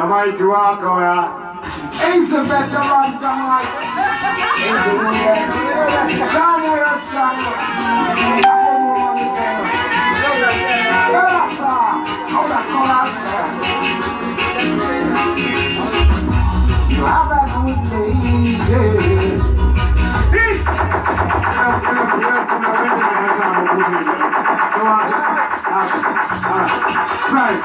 Jamaica walk out. He's a veteran, Jamaica. He's a veteran. Shine up, shine up. How that colors there? You have a good day. Right.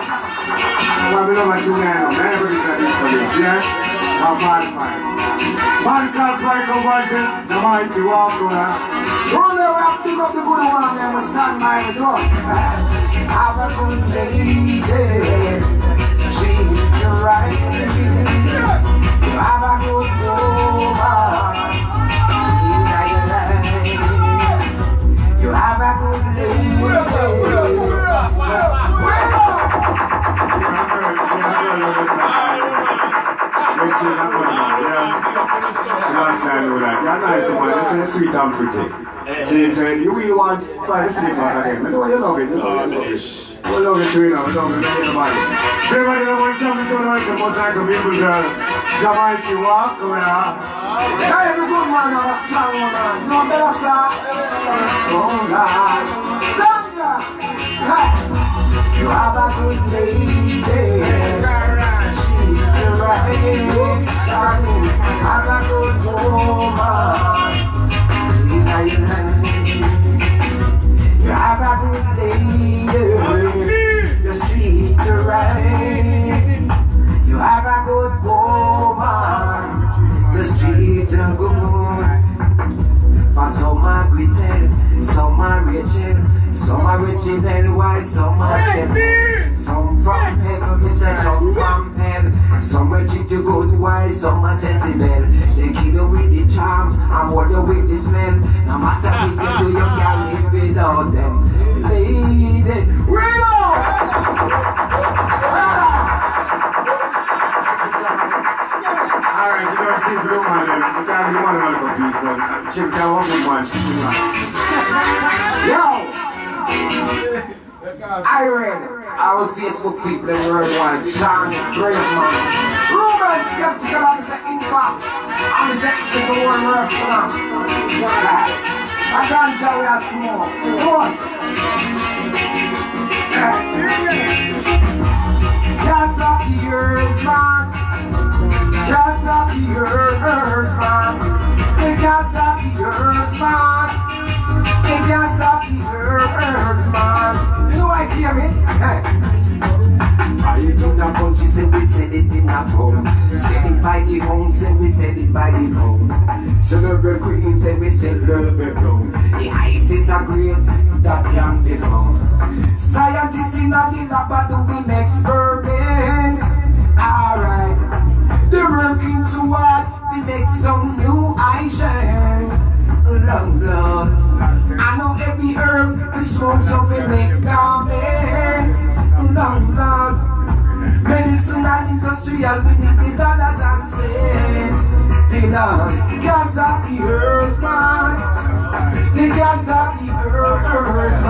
Well, we don't like to know. Everybody's got this for this, yeah? Fine. One call for conversion, the mighty walk around. Don't ever have to pick up the good one, and we stand by the door. Have a good lady, treat you right. You have a good woman in your life. You have a good lady. Last time we were like, you're nice, man. This is sweet and pretty. See, saying, you really want to try to sleep like again. I know you love it. You love it too, you know. Don't be making nobody. Everybody that want to jump into the night, the most like a people girl. Jamaica walk around. Hey, every good man have a strong woman. No better, sir. Oh, God. Sandra. Hey. You have a good lady. I'm a good woman. You have a good lady. Just treat her right. You have a good woman. Just treat her good. For some are pretend, some are wretched, some are wretched and wise, some are dead. Some from heaven, we say some from hell. Some are treat you good while some are Jezebel. They kill you with the charm and hold you with the smell. No matter what you do, you can't live without them. Lady, Alright, you don't see blue man, you can't be one of the piece, man. Check that one with one. yo! I read our Facebook people worldwide, Sean, brave man. Ruben skeptical of the impact. I'm the people who work for I can't tell we are small. Go on. Can't stop the earth, man. Can't stop the earth, man. They can't stop the earth, man. They can't stop the earth, man. You know I hear me? I in the country, say we said it in a home. Said it by the home, say we said it by the home. Celebrate queen, say we celebrate home. The highest in the grave that can be found. Scientists in the lab doing experiment. Alright, they're working so hard to make some new eye shine. Long blood. I know every herb, the smoke of it make garments. Long blood. Medicinal industrial, we need the dollars and cents. They can't stop the earth, man. They can't stop the earth, man.